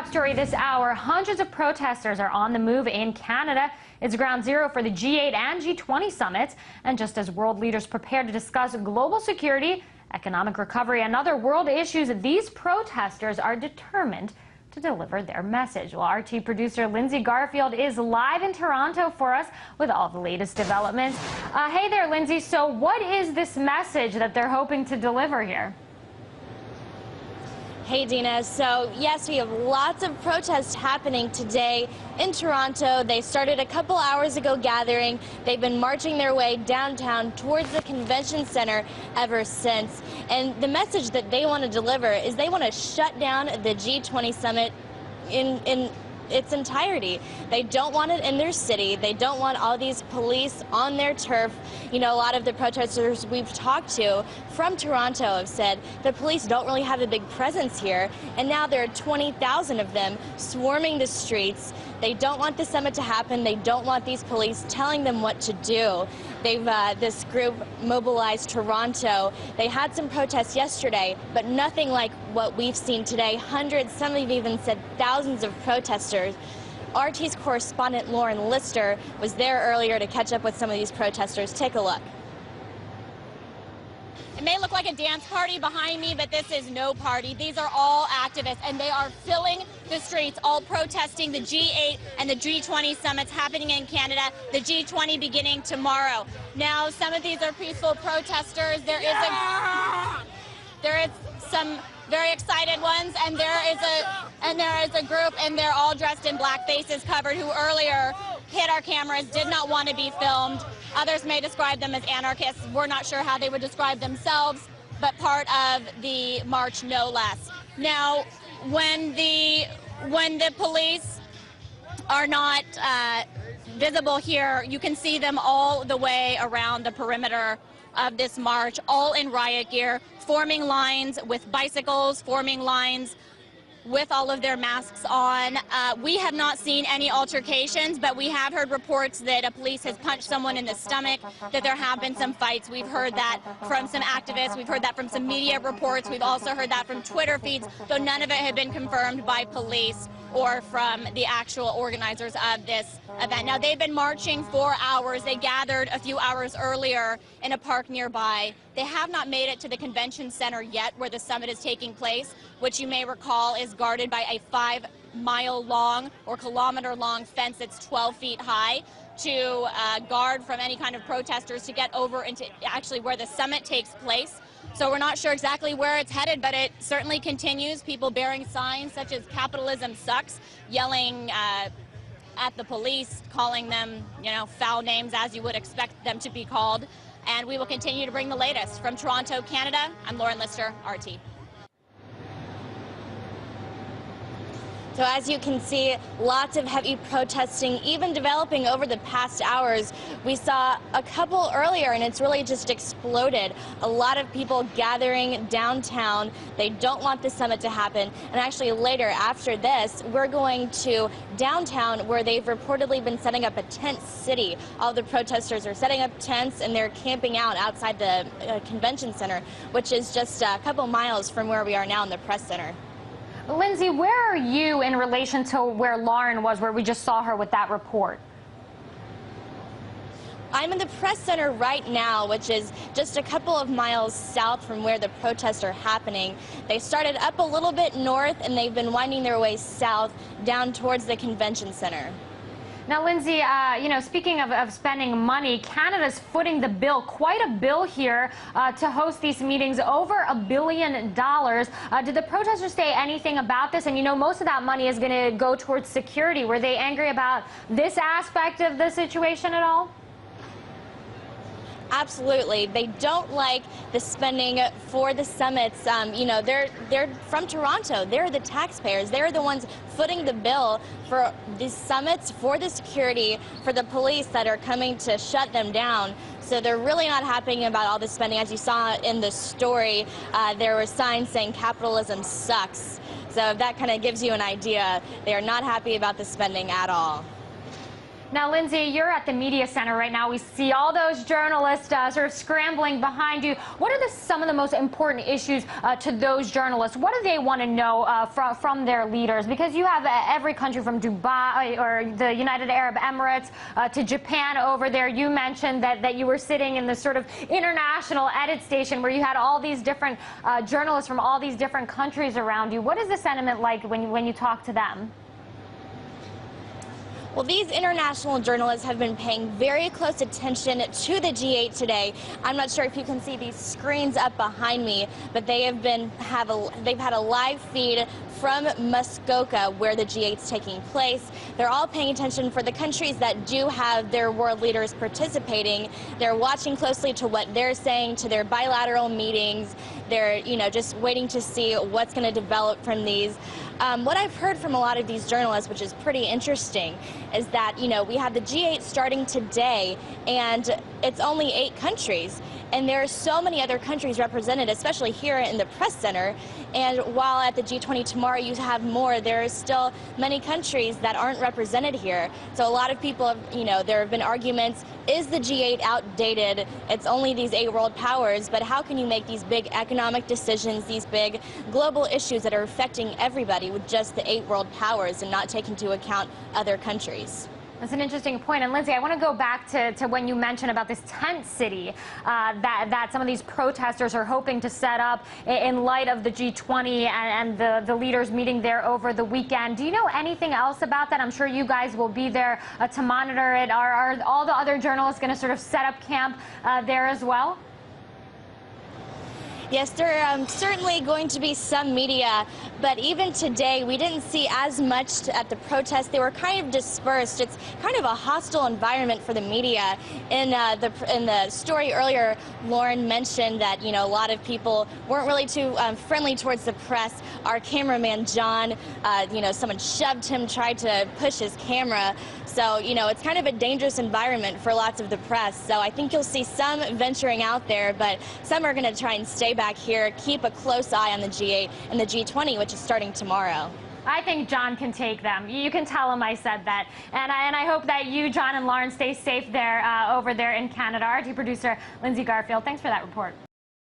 top story this hour. Hundreds of protesters are on the move in Canada. It's ground zero for the G8 and G20 summits. And just as world leaders prepare to discuss global security, economic recovery, and other world issues, these protesters are determined to deliver their message. Well, RT producer Lindsay Garfield is live in Toronto for us with all the latest developments. Hey there, Lindsay. So what is this message that they're hoping to deliver here? Hey, Dina. So, yes, we have lots of protests happening today in Toronto. They started a couple hours ago gathering. They've been marching their way downtown towards the convention center ever since. And the message that they want to deliver is they want to shut down the G20 summit in its entirety. They don't want it in their city. They don't want all these police on their turf. You know, a lot of the protesters we've talked to from Toronto have said the police don't really have a big presence here, and now there are 20,000 of them swarming the streets. They don't want the summit to happen. They don't want these police telling them what to do. This group mobilized Toronto. They had some protests yesterday, but nothing like what we've seen today. Hundreds, some have even said thousands of protesters. RT's correspondent Lauren Lister was there earlier to catch up with some of these protesters. Take a look. It may look like a dance party behind me, but this is no party. These are all activists, and they are filling the streets, all protesting the G8 and the G20 summits happening in Canada, the G20 beginning tomorrow. Now, some of these are peaceful protesters. There is some very excited ones, and there is a group, and they're all dressed in black faces covered, who earlier hit our cameras, did not want to be filmed. Others may describe them as anarchists. We're not sure how they would describe themselves, but part of the march no less. Now, when the police are not visible here, you can see them all the way around the perimeter of this march, all in riot gear, forming lines with bicycles, forming lines with all of their masks on. We have not seen any altercations, but we have heard reports that a police has punched someone in the stomach, that there have been some fights. We've heard that from some activists. We've heard that from some media reports. We've also heard that from Twitter feeds, though none of it had been confirmed by police or from the actual organizers of this event. Now, they've been marching for hours. They gathered a few hours earlier in a park nearby. They have not made it to the convention center yet, where the summit is taking place, which you may recall is guarded by a 5-mile-long or kilometer-long fence that's 12 feet high to guard from any kind of protesters to get over into actually where the summit takes place. So we're not sure exactly where it's headed, but it certainly continues. People bearing signs such as "Capitalism sucks," yelling at the police, calling them, you know, foul names as you would expect them to be called. And we will continue to bring the latest. From Toronto, Canada, I'm Lauren Lister, RT. So as you can see, lots of heavy protesting even developing over the past hours. We saw a couple earlier, and it's really just exploded. A lot of people gathering downtown. They don't want the summit to happen. And actually later, after this, we're going to downtown, where they've reportedly been setting up a tent city. All the protesters are setting up tents, and they're camping out outside the convention center, which is just a couple miles from where we are now in the press center. Lindsay, where are you in relation to where Lauren was, where we just saw her with that report? I'm in the press center right now, which is just a couple of miles south from where the protests are happening. They started up a little bit north, and they've been winding their way south down towards the convention center. Now, Lindsay, you know, speaking of spending money, Canada's footing the bill, quite a bill here to host these meetings, over $1 billion. Did the protesters say anything about this? And, you know, most of that money is going to go towards security. Were they angry about this aspect of the situation at all? Absolutely. They don't like the spending for the summits. You know, they're from Toronto. They're the taxpayers. They're the ones footing the bill for these summits, for the security, for the police that are coming to shut them down. So they're really not happy about all the spending. As you saw in the story, there were signs saying "Capitalism sucks." So that kind of gives you an idea. They are not happy about the spending at all. Now, Lindsay, you're at the media center right now. We see all those journalists sort of scrambling behind you. What are some of the most important issues to those journalists? What do they want to know from their leaders? Because you have every country from Dubai or the United Arab Emirates to Japan over there. You mentioned that you were sitting in the sort of international edit station where you had all these different journalists from all these different countries around you. What is the sentiment like when you talk to them? Well, these international journalists have been paying very close attention to the G8 today. I'm not sure if you can see these screens up behind me, but they've had a live feed from Muskoka where the G8 is taking place. They're all paying attention for the countries that do have their world leaders participating. They're watching closely to what they're saying, to their bilateral meetings. They're, just waiting to see what's going to develop from these. What I've heard from a lot of these journalists, which is pretty interesting, is that, we have the G8 starting today, and it's only 8 countries. And there are so many other countries represented, especially here in the press center. And while at the G20 tomorrow you have more, there are still many countries that aren't represented here. So a lot of people have, there have been arguments, is the G8 outdated? It's only these 8 world powers, but how can you make these big economic decisions, these big global issues that are affecting everybody with just the 8 world powers and not take into account other countries? That's an interesting point. And Lindsay, I want to go back to when you mentioned about this tent city that some of these protesters are hoping to set up in light of the G20 and the leaders meeting there over the weekend. Do you know anything else about that? I'm sure you guys will be there to monitor it. Are all the other journalists going to sort of set up camp there as well? Yes, there are certainly going to be some media, but even today we didn't see as much at the protests. They were kind of dispersed. It's kind of a hostile environment for the media. In the story earlier, Lauren mentioned that a lot of people weren't really too friendly towards the press. Our cameraman John, someone shoved him, tried to push his camera. So it's kind of a dangerous environment for lots of the press. So I think you'll see some venturing out there, but some are going to try and stay back here, keep a close eye on the G8 and the G20, which is starting tomorrow. I think John can take them. You can tell him I said that. And I hope that you, John, and Lauren stay safe there over there in Canada. RT producer Lindsay Garfield, thanks for that report.